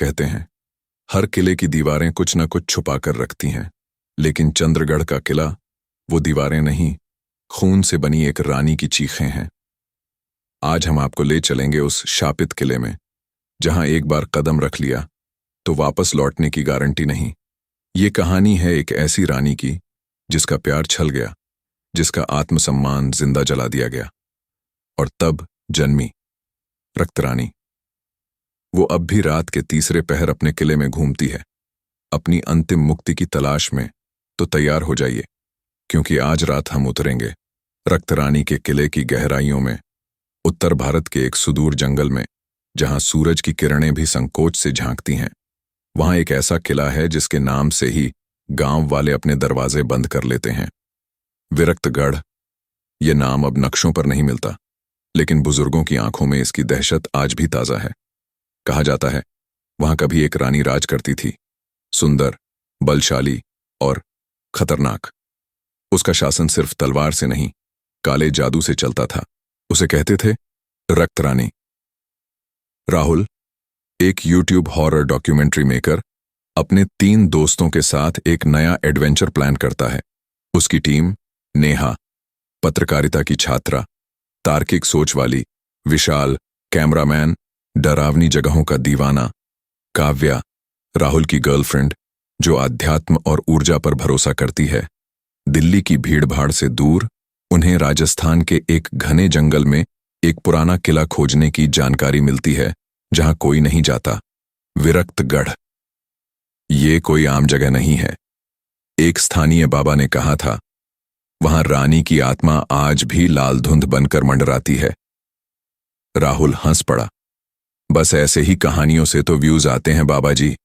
कहते हैं, हर किले की दीवारें कुछ न कुछ छुपा कर रखती हैं, लेकिन चंद्रगढ़ का किला वो दीवारें नहीं, खून से बनी एक रानी की चीखें हैं। आज हम आपको ले चलेंगे उस शापित किले में, जहां एक बार कदम रख लिया तो वापस लौटने की गारंटी नहीं। ये कहानी है एक ऐसी रानी की जिसका प्यार छल गया, जिसका आत्मसम्मान जिंदा जला दिया गया, और तब जन्मी रक्त रानी। वो अब भी रात के तीसरे पहर अपने किले में घूमती है, अपनी अंतिम मुक्ति की तलाश में। तो तैयार हो जाइए, क्योंकि आज रात हम उतरेंगे रक्त रानी के किले की गहराइयों में, उत्तर भारत के एक सुदूर जंगल में, जहां सूरज की किरणें भी संकोच से झांकती हैं। वहां एक ऐसा किला है जिसके नाम से ही गांव वाले अपने दरवाजे बंद कर लेते हैं। विरक्तगढ़। ये नाम अब नक्शों पर नहीं मिलता, लेकिन बुजुर्गों की आंखों में इसकी दहशत आज भी ताजा है। कहा जाता है वहां कभी एक रानी राज करती थी, सुंदर, बलशाली और खतरनाक। उसका शासन सिर्फ तलवार से नहीं, काले जादू से चलता था। उसे कहते थे रक्त रानी। राहुल, एक यूट्यूब हॉरर डॉक्यूमेंट्री मेकर, अपने 3 दोस्तों के साथ एक नया एडवेंचर प्लान करता है। उसकी टीम नेहा, पत्रकारिता की छात्रा, तार्किक सोच वाली, विशाल, कैमरामैन, डरावनी जगहों का दीवाना, काव्या, राहुल की गर्लफ्रेंड, जो आध्यात्म और ऊर्जा पर भरोसा करती है। दिल्ली की भीड़भाड़ से दूर उन्हें राजस्थान के एक घने जंगल में एक पुराना किला खोजने की जानकारी मिलती है, जहां कोई नहीं जाता। विरक्तगढ़। ये कोई आम जगह नहीं है। एक स्थानीय बाबा ने कहा था, वहां रानी की आत्मा आज भी लाल धुंध बनकर मंडराती है। राहुल हंस पड़ा। बस ऐसे ही कहानियों से तो व्यूज आते हैं बाबा जी।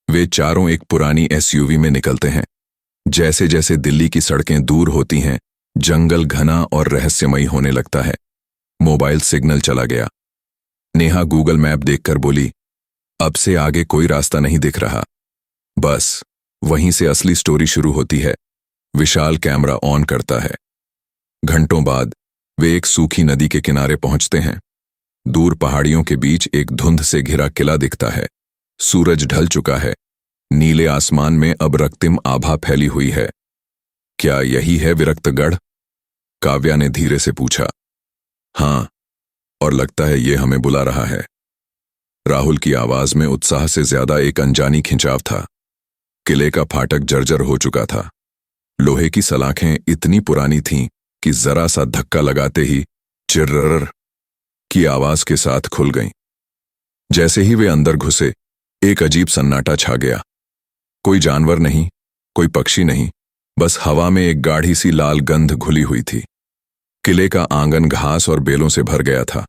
वे चारों एक पुरानी एसयूवी में निकलते हैं। जैसे जैसे दिल्ली की सड़कें दूर होती हैं, जंगल घना और रहस्यमयी होने लगता है। मोबाइल सिग्नल चला गया। नेहा गूगल मैप देखकर बोली, अब से आगे कोई रास्ता नहीं दिख रहा। बस वहीं से असली स्टोरी शुरू होती है। विशाल कैमरा ऑन करता है। घंटों बाद वे एक सूखी नदी के किनारे पहुंचते हैं। दूर पहाड़ियों के बीच एक धुंध से घिरा किला दिखता है। सूरज ढल चुका है। नीले आसमान में अब रक्तिम आभा फैली हुई है। क्या यही है विरक्तगढ़? काव्या ने धीरे से पूछा। हाँ, और लगता है ये हमें बुला रहा है। राहुल की आवाज में उत्साह से ज्यादा एक अनजानी खिंचाव था। किले का फाटक जर्जर हो चुका था। लोहे की सलाखें इतनी पुरानी थीं कि जरा सा धक्का लगाते ही चिर्रर की आवाज के साथ खुल गईं। जैसे ही वे अंदर घुसे, एक अजीब सन्नाटा छा गया। कोई जानवर नहीं, कोई पक्षी नहीं, बस हवा में एक गाढ़ी सी लाल गंध घुली हुई थी। किले का आंगन घास और बेलों से भर गया था,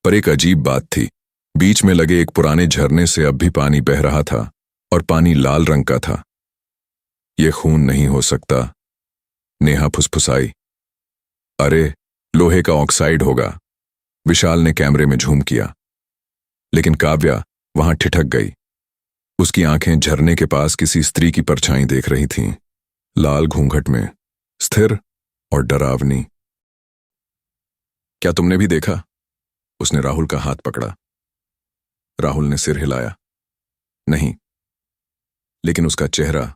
पर एक अजीब बात थी। बीच में लगे एक पुराने झरने से अब भी पानी बह रहा था, और पानी लाल रंग का था। यह खून नहीं हो सकता, नेहा फुसफुसाई। अरे, लोहे का ऑक्साइड होगा। विशाल ने कैमरे में झूम किया, लेकिन काव्या वहां ठिठक गई। उसकी आंखें झरने के पास किसी स्त्री की परछाई देख रही थीं, लाल घूंघट में, स्थिर और डरावनी। क्या तुमने भी देखा? उसने राहुल का हाथ पकड़ा। राहुल ने सिर हिलाया। नहीं, लेकिन उसका चेहरा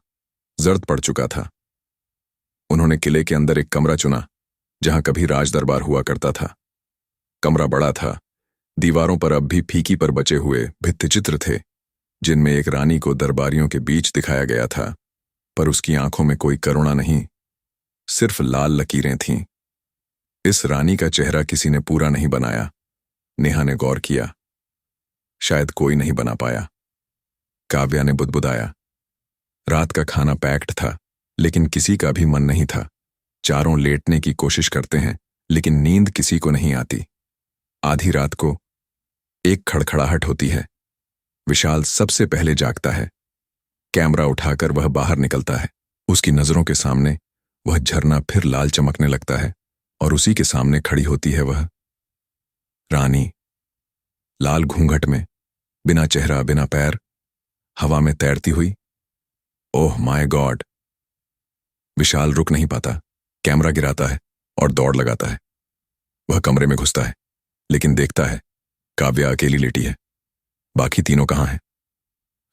जर्द पड़ चुका था। उन्होंने किले के अंदर एक कमरा चुना, जहां कभी राज दरबार हुआ करता था। कमरा बड़ा था। दीवारों पर अब भी फीकी पर बचे हुए भित्तिचित्र थे, जिनमें एक रानी को दरबारियों के बीच दिखाया गया था, पर उसकी आंखों में कोई करुणा नहीं, सिर्फ लाल लकीरें थीं। इस रानी का चेहरा किसी ने पूरा नहीं बनाया, नेहा ने गौर किया। शायद कोई नहीं बना पाया। काव्या ने बुदबुदाया। रात का खाना पैक्ड था, लेकिन किसी का भी मन नहीं था। चारों लेटने की कोशिश करते हैं, लेकिन नींद किसी को नहीं आती। आधी रात को एक खड़खड़ाहट होती है। विशाल सबसे पहले जागता है। कैमरा उठाकर वह बाहर निकलता है। उसकी नजरों के सामने वह झरना फिर लाल चमकने लगता है, और उसी के सामने खड़ी होती है वह रानी, लाल घूंघट में, बिना चेहरा, बिना पैर, हवा में तैरती हुई। Oh my God! विशाल रुक नहीं पाता, कैमरा गिराता है और दौड़ लगाता है। वह कमरे में घुसता है, लेकिन देखता है काव्या अकेली लेटी है। बाकी तीनों कहाँ हैं?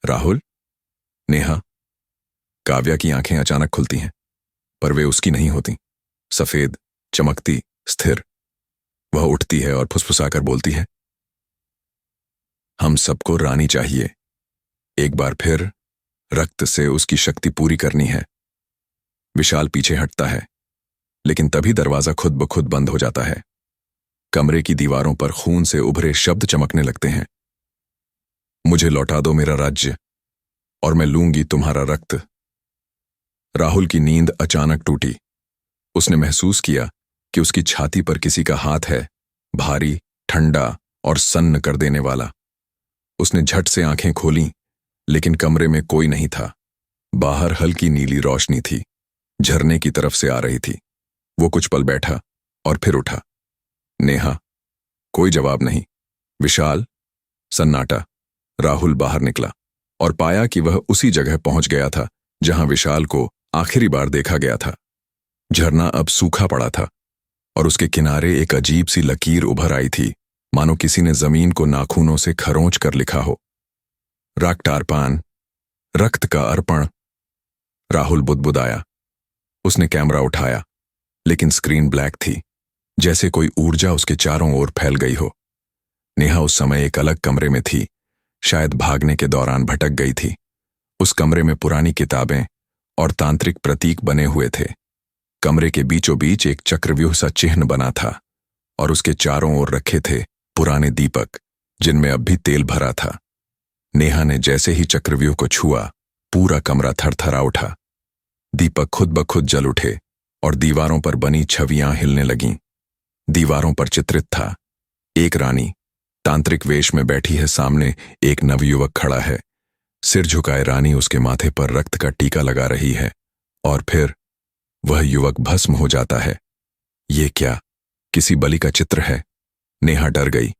राहुल। नेहा। काव्या की आंखें अचानक खुलती हैं, पर वे उसकी नहीं होती। सफेद, चमकती, स्थिर। वह उठती है और फुसफुसाकर बोलती है, हम सबको रानी चाहिए। एक बार फिर रक्त से उसकी शक्ति पूरी करनी है। विशाल पीछे हटता है, लेकिन तभी दरवाजा खुद ब खुद बंद हो जाता है। कमरे की दीवारों पर खून से उभरे शब्द चमकने लगते हैं। मुझे लौटा दो मेरा राज्य, और मैं लूंगी तुम्हारा रक्त। राहुल की नींद अचानक टूटी। उसने महसूस किया कि उसकी छाती पर किसी का हाथ है, भारी, ठंडा और सन्न कर देने वाला। उसने झट से आंखें खोलीं, लेकिन कमरे में कोई नहीं था। बाहर हल्की नीली रोशनी थी, झरने की तरफ से आ रही थी। वो कुछ पल बैठा और फिर उठा। नेहा। कोई जवाब नहीं। विशाल। सन्नाटा। राहुल बाहर निकला और पाया कि वह उसी जगह पहुंच गया था जहां विशाल को आखिरी बार देखा गया था। झरना अब सूखा पड़ा था और उसके किनारे एक अजीब सी लकीर उभर आई थी, मानो किसी ने जमीन को नाखूनों से खरोंच कर लिखा हो। राक्टारपान, रक्त का अर्पण। राहुल बुदबुदाया। उसने कैमरा उठाया, लेकिन स्क्रीन ब्लैक थी, जैसे कोई ऊर्जा उसके चारों ओर फैल गई हो। नेहा उस समय एक अलग कमरे में थी, शायद भागने के दौरान भटक गई थी। उस कमरे में पुरानी किताबें और तांत्रिक प्रतीक बने हुए थे। कमरे के बीचों बीच एक चक्रव्यूह सा चिन्ह बना था और उसके चारों ओर रखे थे पुराने दीपक, जिनमें अब भी तेल भरा था। नेहा ने जैसे ही चक्रव्यूह को छुआ, पूरा कमरा थरथरा उठा। दीपक खुद ब खुद जल उठे और दीवारों पर बनी छवियां हिलने लगीं। दीवारों पर चित्रित था एक रानी तांत्रिक वेश में बैठी है, सामने एक नवयुवक खड़ा है। सिर झुकाए रानी उसके माथे पर रक्त का टीका लगा रही है, और फिर वह युवक भस्म हो जाता है। ये क्या, किसी बलि का चित्र है? नेहा डर गई,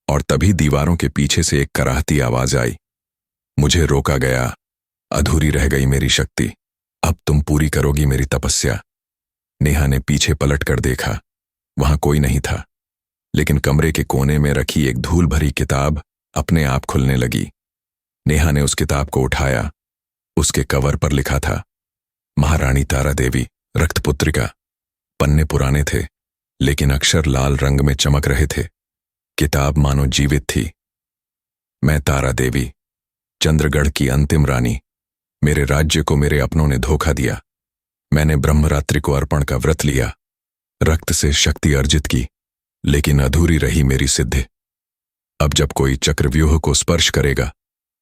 और तभी दीवारों के पीछे से एक कराहती आवाज आई। मुझे रोका गया, अधूरी रह गई मेरी शक्ति। अब तुम पूरी करोगी मेरी तपस्या। नेहा ने पीछे पलट कर देखा। वहां कोई नहीं था, लेकिन कमरे के कोने में रखी एक धूल भरी किताब अपने आप खुलने लगी। नेहा ने उस किताब को उठाया। उसके कवर पर लिखा था, महारानी तारा देवी, रक्तपुत्रिका। पन्ने पुराने थे, लेकिन अक्षर लाल रंग में चमक रहे थे। किताब मानो जीवित थी। मैं तारा देवी, चंद्रगढ़ की अंतिम रानी। मेरे राज्य को मेरे अपनों ने धोखा दिया। मैंने ब्रह्मरात्रि को अर्पण का व्रत लिया, रक्त से शक्ति अर्जित की, लेकिन अधूरी रही मेरी सिद्धि। अब जब कोई चक्रव्यूह को स्पर्श करेगा,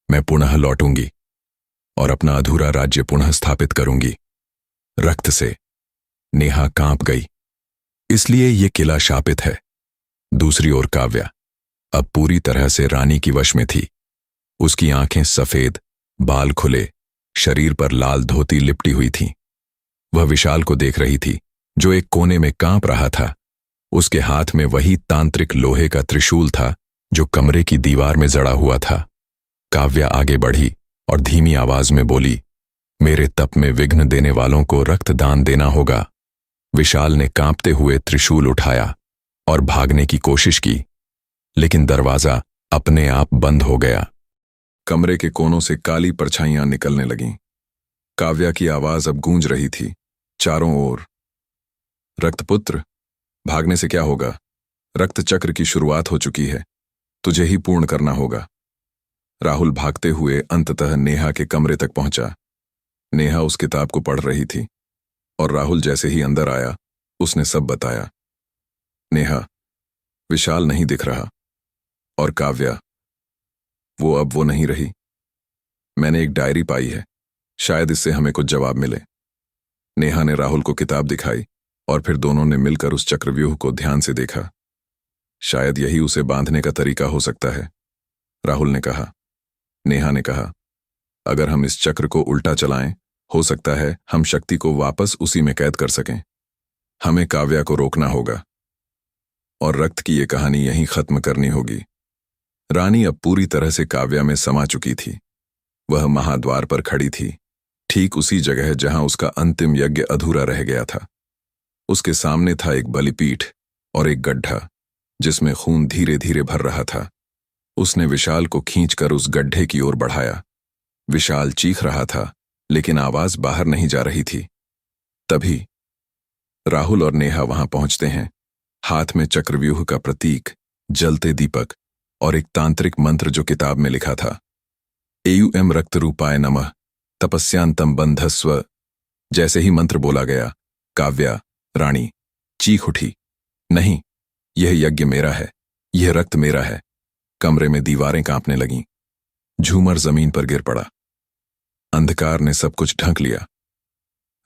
मैं पुनः लौटूंगी और अपना अधूरा राज्य पुनः स्थापित करूंगी, रक्त से। नेहा कांप गई, इसलिए ये किला शापित है। दूसरी ओर काव्या अब पूरी तरह से रानी की वश में थी। उसकी आंखें सफेद, बाल खुले, शरीर पर लाल धोती लिपटी हुई थी। वह विशाल को देख रही थी, जो एक कोने में कांप रहा था। उसके हाथ में वही तांत्रिक लोहे का त्रिशूल था जो कमरे की दीवार में जड़ा हुआ था। काव्या आगे बढ़ी और धीमी आवाज में बोली, मेरे तप में विघ्न देने वालों को रक्तदान देना होगा। विशाल ने कांपते हुए त्रिशूल उठाया और भागने की कोशिश की, लेकिन दरवाजा अपने आप बंद हो गया। कमरे के कोनों से काली परछाइयां निकलने लगीं। काव्या की आवाज अब गूंज रही थी चारों ओर, रक्तपुत्र, भागने से क्या होगा? रक्त चक्र की शुरुआत हो चुकी है, तुझे ही पूर्ण करना होगा। राहुल भागते हुए अंततः नेहा के कमरे तक पहुंचा। नेहा उस किताब को पढ़ रही थी, और राहुल जैसे ही अंदर आया, उसने सब बताया। नेहा, विशाल नहीं दिख रहा, और काव्या, वो अब वो नहीं रही। मैंने एक डायरी पाई है, शायद इससे हमें कुछ जवाब मिले। नेहा ने राहुल को किताब दिखाई, और फिर दोनों ने मिलकर उस चक्रव्यूह को ध्यान से देखा। शायद यही उसे बांधने का तरीका हो सकता है, राहुल ने कहा। नेहा ने कहा, अगर हम इस चक्र को उल्टा चलाएं, हो सकता है हम शक्ति को वापस उसी में कैद कर सकें। हमें काव्या को रोकना होगा, और रक्त की ये कहानी यहीं खत्म करनी होगी। रानी अब पूरी तरह से काव्या में समा चुकी थी। वह महाद्वार पर खड़ी थी, ठीक उसी जगह जहां उसका अंतिम यज्ञ अधूरा रह गया था। उसके सामने था एक बलिपीठ और एक गड्ढा, जिसमें खून धीरे धीरे भर रहा था। उसने विशाल को खींचकर उस गड्ढे की ओर बढ़ाया, विशाल चीख रहा था, लेकिन आवाज बाहर नहीं जा रही थी। तभी राहुल और नेहा वहां पहुंचते हैं, हाथ में चक्रव्यूह का प्रतीक, जलते दीपक और एक तांत्रिक मंत्र जो किताब में लिखा था, एयुएम रक्त रूपाय नमः तपस्यांतम बंधस्व। जैसे ही मंत्र बोला गया, काव्या रानी चीख उठी, नहीं, यह यज्ञ मेरा है, यह रक्त मेरा है। कमरे में दीवारें कांपने लगीं, झूमर जमीन पर गिर पड़ा, अंधकार ने सब कुछ ढक लिया।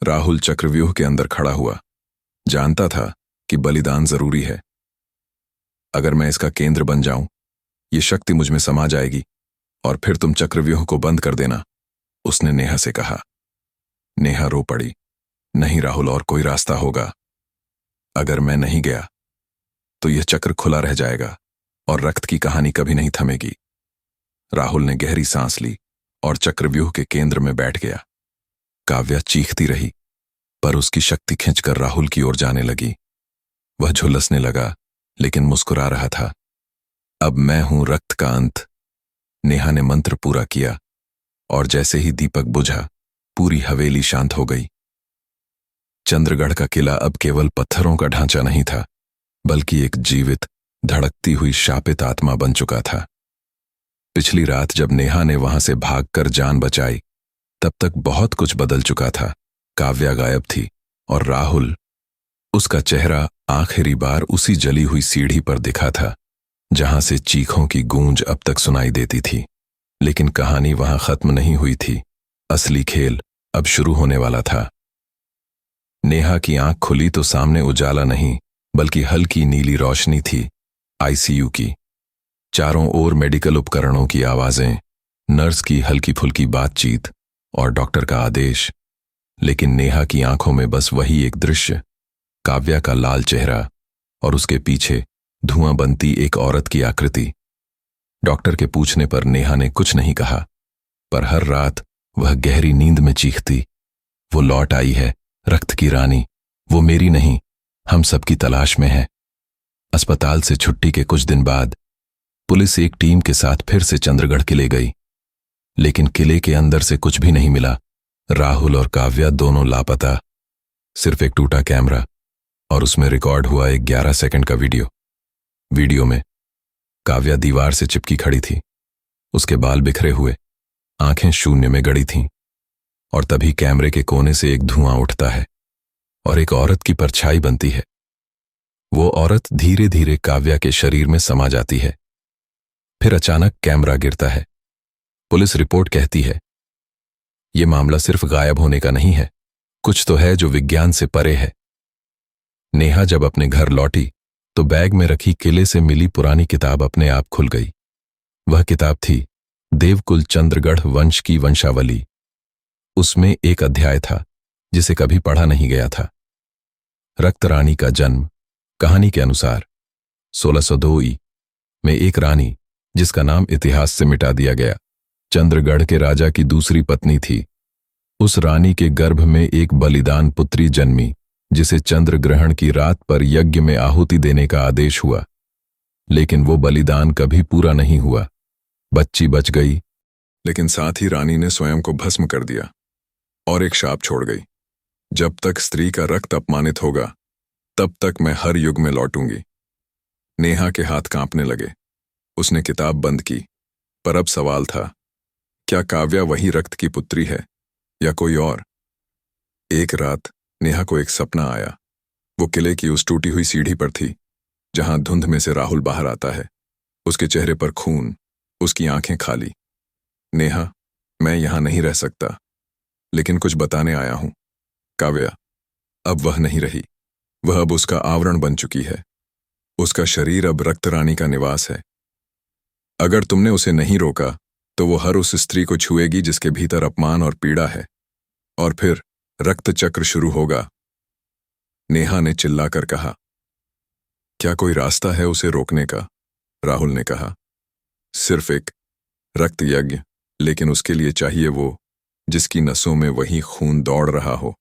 राहुल चक्रव्यूह के अंदर खड़ा हुआ, जानता था कि बलिदान जरूरी है। अगर मैं इसका केंद्र बन जाऊं, ये शक्ति मुझ में समा जाएगी और फिर तुम चक्रव्यूह को बंद कर देना, उसने नेहा से कहा। नेहा रो पड़ी, नहीं राहुल, और कोई रास्ता होगा। अगर मैं नहीं गया तो यह चक्र खुला रह जाएगा और रक्त की कहानी कभी नहीं थमेगी। राहुल ने गहरी सांस ली और चक्रव्यूह के केंद्र में बैठ गया। काव्या चीखती रही, पर उसकी शक्ति खींचकर राहुल की ओर जाने लगी। वह झुलसने लगा, लेकिन मुस्कुरा रहा था। अब मैं हूं रक्त का अंत। नेहा ने मंत्र पूरा किया और जैसे ही दीपक बुझा, पूरी हवेली शांत हो गई। चंद्रगढ़ का किला अब केवल पत्थरों का ढांचा नहीं था, बल्कि एक जीवित, धड़कती हुई शापित आत्मा बन चुका था। पिछली रात जब नेहा ने वहां से भागकर जान बचाई, तब तक बहुत कुछ बदल चुका था। काव्या गायब थी और राहुल, उसका चेहरा आखिरी बार उसी जली हुई सीढ़ी पर दिखा था, जहां से चीखों की गूंज अब तक सुनाई देती थी। लेकिन कहानी वहां खत्म नहीं हुई थी। असली खेल अब शुरू होने वाला था। नेहा की आंख खुली तो सामने उजाला नहीं, बल्कि हल्की नीली रोशनी थी, आईसीयू की। चारों ओर मेडिकल उपकरणों की आवाजें, नर्स की हल्की फुल्की बातचीत और डॉक्टर का आदेश। लेकिन नेहा की आंखों में बस वही एक दृश्य, काव्या का लाल चेहरा और उसके पीछे धुआं बनती एक औरत की आकृति। डॉक्टर के पूछने पर नेहा ने कुछ नहीं कहा, पर हर रात वह गहरी नींद में चीखती, वो लौट आई है, रक्त की रानी, वो मेरी नहीं, हम सबकी तलाश में है। अस्पताल से छुट्टी के कुछ दिन बाद पुलिस एक टीम के साथ फिर से चंद्रगढ़ किले गई, लेकिन किले के अंदर से कुछ भी नहीं मिला। राहुल और काव्या दोनों लापता। सिर्फ एक टूटा कैमरा और उसमें रिकॉर्ड हुआ एक 11 सेकंड का वीडियो में काव्या दीवार से चिपकी खड़ी थी, उसके बाल बिखरे हुए, आंखें शून्य में गड़ी थीं। और तभी कैमरे के कोने से एक धुआं उठता है और एक औरत की परछाई बनती है। वो औरत धीरे धीरे काव्या के शरीर में समा जाती है। फिर अचानक कैमरा गिरता है। पुलिस रिपोर्ट कहती है, ये मामला सिर्फ गायब होने का नहीं है, कुछ तो है जो विज्ञान से परे है। नेहा जब अपने घर लौटी तो बैग में रखी किले से मिली पुरानी किताब अपने आप खुल गई। वह किताब थी देवकुल चंद्रगढ़ वंश की वंशावली। उसमें एक अध्याय था जिसे कभी पढ़ा नहीं गया था। रक्त रानी का जन्म। कहानी के अनुसार 1602 में एक रानी, जिसका नाम इतिहास से मिटा दिया गया, चंद्रगढ़ के राजा की दूसरी पत्नी थी। उस रानी के गर्भ में एक बलिदान पुत्री जन्मी, जिसे चंद्र ग्रहण की रात पर यज्ञ में आहुति देने का आदेश हुआ। लेकिन वो बलिदान कभी पूरा नहीं हुआ। बच्ची बच गई, लेकिन साथ ही रानी ने स्वयं को भस्म कर दिया और एक शाप छोड़ गई, जब तक स्त्री का रक्त अपमानित होगा, तब तक मैं हर युग में लौटूंगी। नेहा के हाथ कांपने लगे। उसने किताब बंद की, पर अब सवाल था, क्या काव्या वही रक्त की पुत्री है या कोई और? एक रात नेहा को एक सपना आया। वो किले की उस टूटी हुई सीढ़ी पर थी, जहां धुंध में से राहुल बाहर आता है। उसके चेहरे पर खून, उसकी आंखें खाली। नेहा, मैं यहां नहीं रह सकता, लेकिन कुछ बताने आया हूं। काव्या अब वह नहीं रही। वह अब उसका आवरण बन चुकी है। उसका शरीर अब रक्त रानी का निवास है। अगर तुमने उसे नहीं रोका तो वो हर उस स्त्री को छुएगी जिसके भीतर अपमान और पीड़ा है, और फिर रक्त चक्र शुरू होगा। नेहा ने चिल्लाकर कहा। क्या कोई रास्ता है उसे रोकने का? राहुल ने कहा। सिर्फ एक रक्त यज्ञ, लेकिन उसके लिए चाहिए वो जिसकी नसों में वही खून दौड़ रहा हो।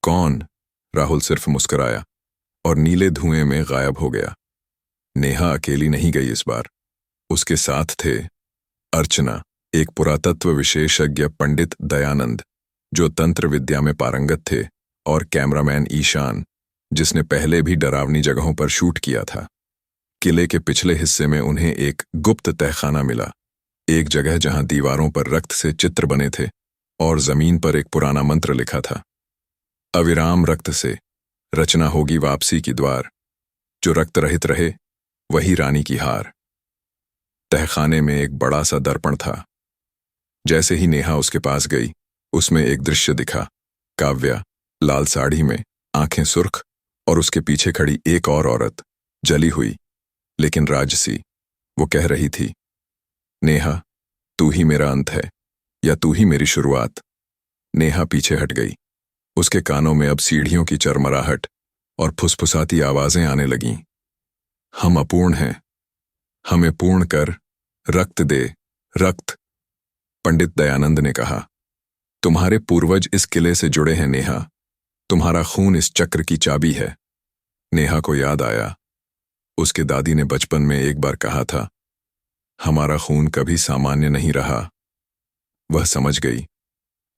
कौन? राहुल सिर्फ मुस्कुराया और नीले धुएं में गायब हो गया। नेहा अकेली नहीं गई इस बार। उसके साथ थे अर्चना, एक पुरातत्व विशेषज्ञ पंडित दयानंद, जो तंत्र विद्या में पारंगत थे, और कैमरामैन ईशान, जिसने पहले भी डरावनी जगहों पर शूट किया था। किले के पिछले हिस्से में उन्हें एक गुप्त तहखाना मिला, एक जगह जहां दीवारों पर रक्त से चित्र बने थे और जमीन पर एक पुराना मंत्र लिखा था, अविराम रक्त से रचना होगी वापसी की द्वार, जो रक्त रहित रहे वही रानी की हार। तहखाने में एक बड़ा सा दर्पण था। जैसे ही नेहा उसके पास गई, उसमें एक दृश्य दिखा। काव्या लाल साड़ी में, आंखें सुर्ख, और उसके पीछे खड़ी एक और औरत, जली हुई लेकिन राजसी। वो कह रही थी, नेहा, तू ही मेरा अंत है या तू ही मेरी शुरुआत। नेहा पीछे हट गई। उसके कानों में अब सीढ़ियों की चरमराहट और फुसफुसाती आवाजें आने लगीं। हम अपूर्ण हैं, हमें पूर्ण कर, रक्त दे, रक्त। पंडित दयानंद ने कहा, तुम्हारे पूर्वज इस किले से जुड़े हैं नेहा, तुम्हारा खून इस चक्र की चाबी है। नेहा को याद आया, उसके दादी ने बचपन में एक बार कहा था, हमारा खून कभी सामान्य नहीं रहा। वह समझ गई,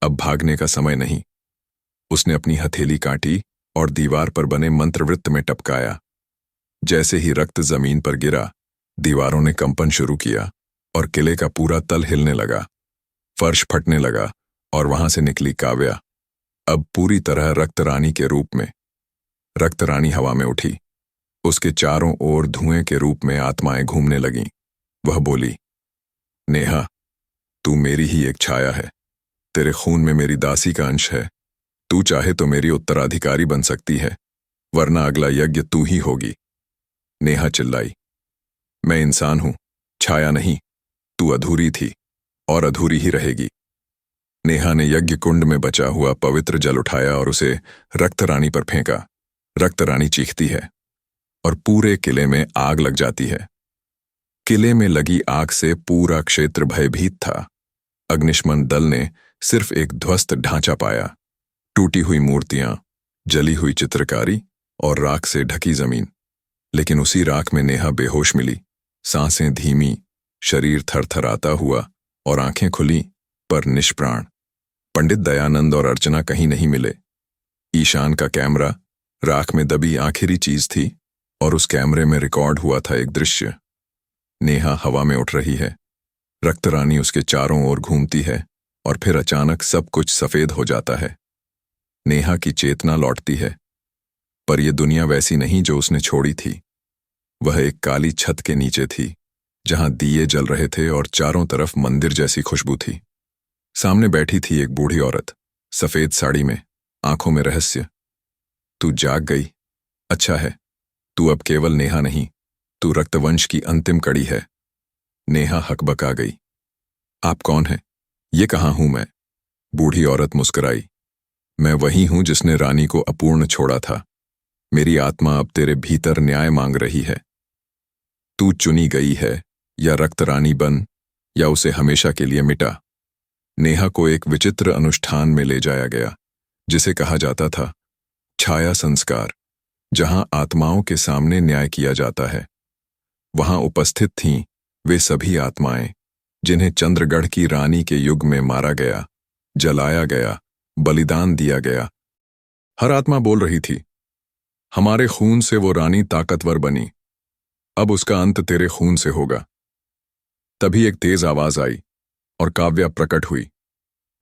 अब भागने का समय नहीं। उसने अपनी हथेली काटी और दीवार पर बने मंत्रवृत्त में टपकाया। जैसे ही रक्त जमीन पर गिरा, दीवारों ने कंपन शुरू किया और किले का पूरा तल हिलने लगा। फर्श फटने लगा और वहां से निकली काव्या, अब पूरी तरह रक्त रानी के रूप में। रक्त रानी हवा में उठी। उसके चारों ओर धुएं के रूप में आत्माएं घूमने लगीं। वह बोली, नेहा, तू मेरी ही एक छाया है, तेरे खून में मेरी दासी का अंश है। तू चाहे तो मेरी उत्तराधिकारी बन सकती है, वरना अगला यज्ञ तू ही होगी। नेहा चिल्लाई, मैं इंसान हूं, छाया नहीं। तू अधूरी थी और अधूरी ही रहेगी। नेहा ने यज्ञ कुंड में बचा हुआ पवित्र जल उठाया और उसे रक्त रानी पर फेंका। रक्त रानी चीखती है और पूरे किले में आग लग जाती है। किले में लगी आग से पूरा क्षेत्र भयभीत था। अग्निशमन दल ने सिर्फ एक ध्वस्त ढांचा पाया, टूटी हुई मूर्तियां, जली हुई चित्रकारी और राख से ढकी जमीन। लेकिन उसी राख में नेहा बेहोश मिली, सांसें धीमी, शरीर थरथराता हुआ और आंखें खुली पर निष्प्राण। पंडित दयानंद और अर्चना कहीं नहीं मिले। ईशान का कैमरा राख में दबी आखिरी चीज थी और उस कैमरे में रिकॉर्ड हुआ था एक दृश्य। नेहा हवा में उठ रही है, रक्त रानी उसके चारों ओर घूमती है और फिर अचानक सब कुछ सफेद हो जाता है। नेहा की चेतना लौटती है, पर यह दुनिया वैसी नहीं जो उसने छोड़ी थी। वह एक काली छत के नीचे थी, जहां दिए जल रहे थे और चारों तरफ मंदिर जैसी खुशबू थी। सामने बैठी थी एक बूढ़ी औरत, सफेद साड़ी में, आंखों में रहस्य। तू जाग गई, अच्छा है। तू अब केवल नेहा नहीं, तू रक्तवंश की अंतिम कड़ी है। नेहा हकबका गई। आप कौन हैं? ये कहाँ हूं मैं? बूढ़ी औरत मुस्कुराई। मैं वही हूं जिसने रानी को अपूर्ण छोड़ा था। मेरी आत्मा अब तेरे भीतर न्याय मांग रही है। तू चुनी गई है, या रक्त रानी बन या उसे हमेशा के लिए मिटा। नेहा को एक विचित्र अनुष्ठान में ले जाया गया, जिसे कहा जाता था छाया संस्कार, जहां आत्माओं के सामने न्याय किया जाता है। वहां उपस्थित थीं वे सभी आत्माएं जिन्हें चंद्रगढ़ की रानी के युग में मारा गया, जलाया गया, बलिदान दिया गया। हर आत्मा बोल रही थी, हमारे खून से वो रानी ताकतवर बनी, अब उसका अंत तेरे खून से होगा। तभी एक तेज आवाज आई और काव्या प्रकट हुई।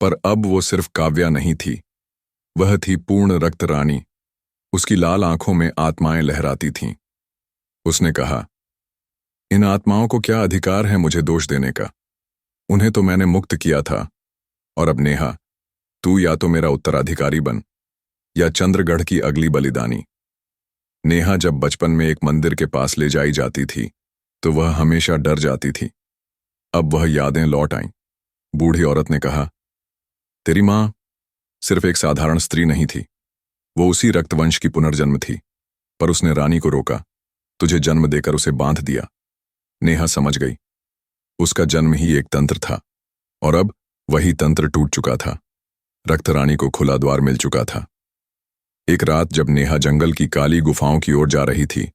पर अब वो सिर्फ काव्या नहीं थी, वह थी पूर्ण रक्त रानी। उसकी लाल आंखों में आत्माएं लहराती थीं। उसने कहा, इन आत्माओं को क्या अधिकार है मुझे दोष देने का? उन्हें तो मैंने मुक्त किया था। और अब नेहा, तू या तो मेरा उत्तराधिकारी बन या चंद्रगढ़ की अगली बलिदानी। नेहा जब बचपन में एक मंदिर के पास ले जाई जाती थी तो वह हमेशा डर जाती थी। अब वह यादें लौट आईं। बूढ़ी औरत ने कहा, तेरी मां सिर्फ एक साधारण स्त्री नहीं थी, वो उसी रक्तवंश की पुनर्जन्म थी। पर उसने रानी को रोका, तुझे जन्म देकर उसे बांध दिया। नेहा समझ गई, उसका जन्म ही एक तंत्र था और अब वही तंत्र टूट चुका था। रक्त रानी को खुला द्वार मिल चुका था। एक रात जब नेहा जंगल की काली गुफाओं की ओर जा रही थी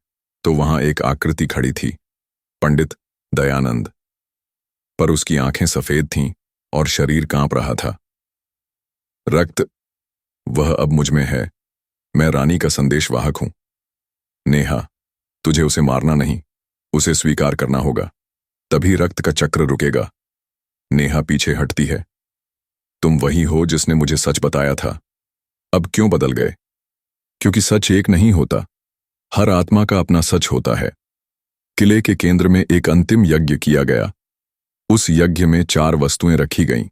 तो वहां एक आकृति खड़ी थी, पंडित दयानंद। पर उसकी आंखें सफेद थीं और शरीर कांप रहा था। रक्त, वह अब मुझ में है। मैं रानी का संदेशवाहक हूं। नेहा, तुझे उसे मारना नहीं, उसे स्वीकार करना होगा, तभी रक्त का चक्र रुकेगा। नेहा पीछे हटती है। तुम वही हो जिसने मुझे सच बताया था। अब क्यों बदल गए? क्योंकि सच एक नहीं होता, हर आत्मा का अपना सच होता है। किले के केंद्र में एक अंतिम यज्ञ किया गया। उस यज्ञ में 4 वस्तुएं रखी गईं।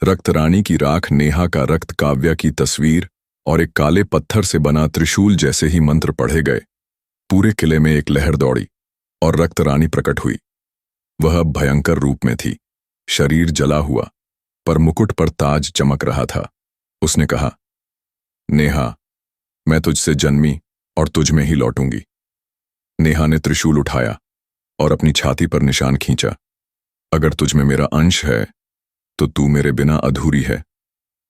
रक्त रानी की राख, नेहा का रक्त, काव्या की तस्वीर और एक काले पत्थर से बना त्रिशूल। जैसे ही मंत्र पढ़े गए, पूरे किले में एक लहर दौड़ी और रक्त रानी प्रकट हुई। वह अब भयंकर रूप में थी, शरीर जला हुआ, पर मुकुट पर ताज चमक रहा था। उसने कहा, नेहा, मैं तुझसे जन्मी और तुझ में ही लौटूंगी। नेहा ने त्रिशूल उठाया और अपनी छाती पर निशान खींचा। अगर तुझ में मेरा अंश है तो तू मेरे बिना अधूरी है।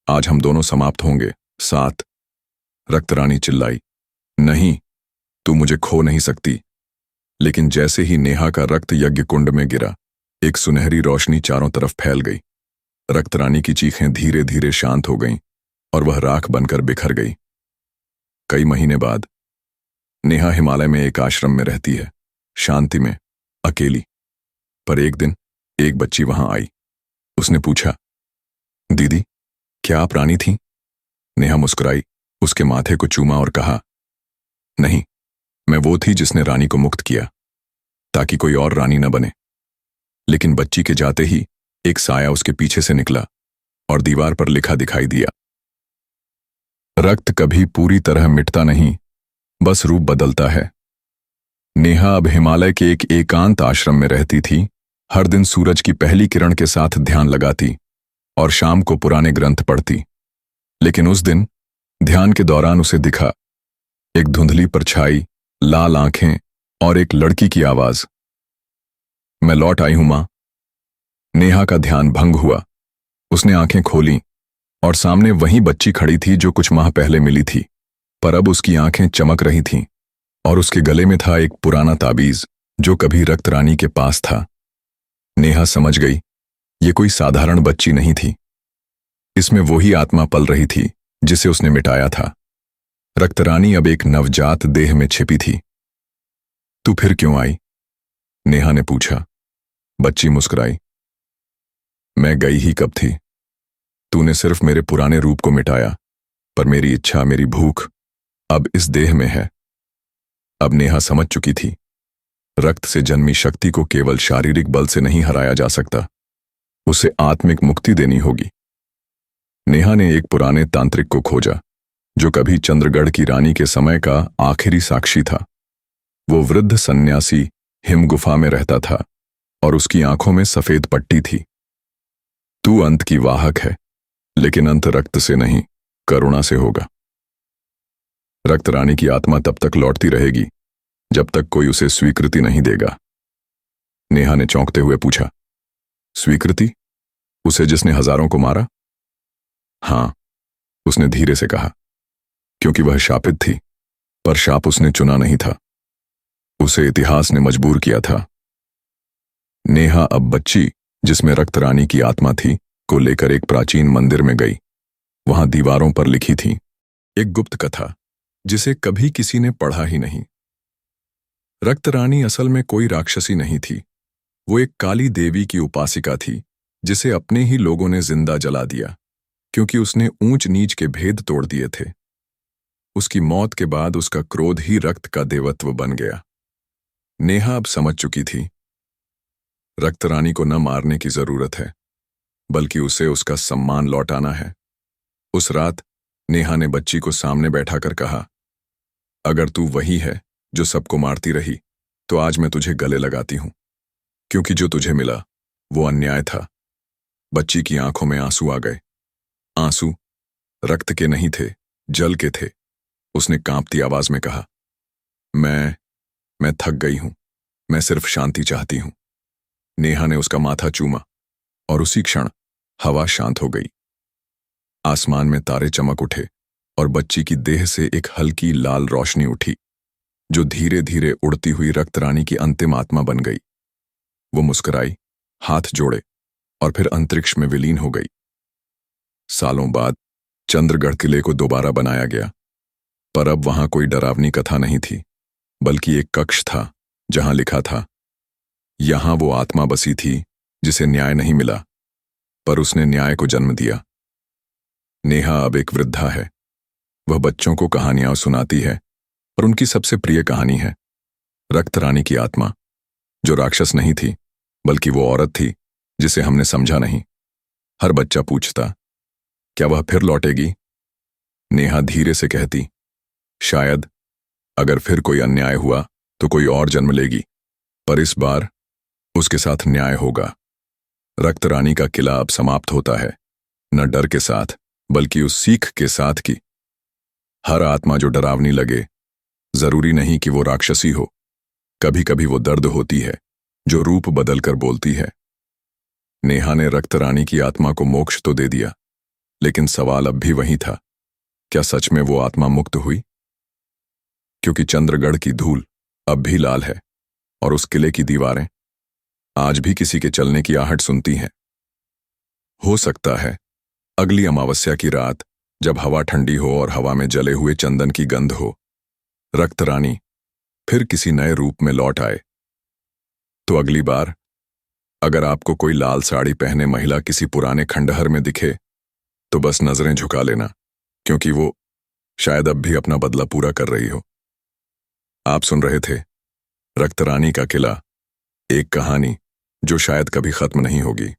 आज हम दोनों समाप्त होंगे, साथ। रक्तरानी चिल्लाई, नहीं, तू मुझे खो नहीं सकती। लेकिन जैसे ही नेहा का रक्त यज्ञ कुंड में गिरा, एक सुनहरी रोशनी चारों तरफ फैल गई। रक्तरानी की चीखें धीरे धीरे शांत हो गईं और वह राख बनकर बिखर गई। कई महीने बाद नेहा हिमालय में एक आश्रम में रहती है, शांति में, अकेली। पर एक दिन एक बच्ची वहां आई। उसने पूछा, दीदी, क्या आप रानी थीं? नेहा मुस्कुराई, उसके माथे को चूमा और कहा, नहीं, मैं वो थी जिसने रानी को मुक्त किया ताकि कोई और रानी न बने। लेकिन बच्ची के जाते ही एक साया उसके पीछे से निकला और दीवार पर लिखा दिखाई दिया, रक्त कभी पूरी तरह मिटता नहीं, बस रूप बदलता है। नेहा अब हिमालय के एक एकांत आश्रम में रहती थी। हर दिन सूरज की पहली किरण के साथ ध्यान लगाती और शाम को पुराने ग्रंथ पढ़ती। लेकिन उस दिन ध्यान के दौरान उसे दिखा एक धुंधली परछाई, लाल आंखें और एक लड़की की आवाज, मैं लौट आई हूं मां। नेहा का ध्यान भंग हुआ। उसने आंखें खोलीं और सामने वही बच्ची खड़ी थी जो कुछ माह पहले मिली थी, पर अब उसकी आंखें चमक रही थीं और उसके गले में था एक पुराना ताबीज जो कभी रक्त रानी के पास था। नेहा समझ गई, ये कोई साधारण बच्ची नहीं थी। इसमें वही आत्मा पल रही थी जिसे उसने मिटाया था। रक्त रानी अब एक नवजात देह में छिपी थी। तू फिर क्यों आई? नेहा ने पूछा। बच्ची मुस्कुराई, मैं गई ही कब थी? तूने सिर्फ मेरे पुराने रूप को मिटाया, पर मेरी इच्छा, मेरी भूख अब इस देह में है। अब नेहा समझ चुकी थी, रक्त से जन्मी शक्ति को केवल शारीरिक बल से नहीं हराया जा सकता, उसे आत्मिक मुक्ति देनी होगी। नेहा ने एक पुराने तांत्रिक को खोजा जो कभी चंद्रगढ़ की रानी के समय का आखिरी साक्षी था। वो वृद्ध सन्यासी हिम गुफा में रहता था और उसकी आंखों में सफेद पट्टी थी। तू अंत की वाहक है, लेकिन अंत रक्त से नहीं, करुणा से होगा। रक्त रानी की आत्मा तब तक लौटती रहेगी जब तक कोई उसे स्वीकृति नहीं देगा। नेहा ने चौंकते हुए पूछा, स्वीकृति? उसे जिसने हजारों को मारा? हां, उसने धीरे से कहा, क्योंकि वह शापित थी, पर शाप उसने चुना नहीं था, उसे इतिहास ने मजबूर किया था। नेहा अब बच्ची, जिसमें रक्त रानी की आत्मा थी, को लेकर एक प्राचीन मंदिर में गई। वहां दीवारों पर लिखी थी एक गुप्त कथा जिसे कभी किसी ने पढ़ा ही नहीं। रक्त रानी असल में कोई राक्षसी नहीं थी। वो एक काली देवी की उपासिका थी जिसे अपने ही लोगों ने जिंदा जला दिया क्योंकि उसने ऊंच नीच के भेद तोड़ दिए थे। उसकी मौत के बाद उसका क्रोध ही रक्त का देवत्व बन गया। नेहा अब समझ चुकी थी, रक्त रानी को न मारने की जरूरत है, बल्कि उसे उसका सम्मान लौटाना है। उस रात नेहा ने बच्ची को सामने बैठाकर कहा, अगर तू वही है जो सबको मारती रही, तो आज मैं तुझे गले लगाती हूं, क्योंकि जो तुझे मिला वो अन्याय था। बच्ची की आंखों में आंसू आ गए। आंसू रक्त के नहीं थे, जल के थे। उसने कांपती आवाज में कहा, मैं थक गई हूं, मैं सिर्फ शांति चाहती हूं। नेहा ने उसका माथा चूमा और उसी क्षण हवा शांत हो गई। आसमान में तारे चमक उठे और बच्ची की देह से एक हल्की लाल रोशनी उठी जो धीरे धीरे उड़ती हुई रक्त रानी की अंतिम आत्मा बन गई। वो मुस्कुराई, हाथ जोड़े और फिर अंतरिक्ष में विलीन हो गई। सालों बाद चंद्रगढ़ किले को दोबारा बनाया गया, पर अब वहां कोई डरावनी कथा नहीं थी, बल्कि एक कक्ष था जहां लिखा था, यहां वो आत्मा बसी थी जिसे न्याय नहीं मिला, पर उसने न्याय को जन्म दिया। नेहा अब एक वृद्धा है। वह बच्चों को कहानियां सुनाती है और उनकी सबसे प्रिय कहानी है रक्त रानी की आत्मा, जो राक्षस नहीं थी, बल्कि वो औरत थी जिसे हमने समझा नहीं। हर बच्चा पूछता, क्या वह फिर लौटेगी? नेहा धीरे से कहती, शायद, अगर फिर कोई अन्याय हुआ तो कोई और जन्म लेगी, पर इस बार उसके साथ न्याय होगा। रक्त रानी का किला अब समाप्त होता है, न डर के साथ, बल्कि उस सीख के साथ कि हर आत्मा जो डरावनी लगे, जरूरी नहीं कि वो राक्षसी हो। कभी कभी वो दर्द होती है जो रूप बदलकर बोलती है। नेहा ने रक्त रानी की आत्मा को मोक्ष तो दे दिया, लेकिन सवाल अब भी वही था, क्या सच में वो आत्मा मुक्त हुई? क्योंकि चंद्रगढ़ की धूल अब भी लाल है और उस किले की दीवारें आज भी किसी के चलने की आहट सुनती हैं। हो सकता है अगली अमावस्या की रात, जब हवा ठंडी हो और हवा में जले हुए चंदन की गंध हो, रक्त रानी फिर किसी नए रूप में लौट आए। तो अगली बार अगर आपको कोई लाल साड़ी पहने महिला किसी पुराने खंडहर में दिखे, तो बस नजरें झुका लेना, क्योंकि वो शायद अब भी अपना बदला पूरा कर रही हो। आप सुन रहे थे रक्त रानी का किला, एक कहानी जो शायद कभी खत्म नहीं होगी।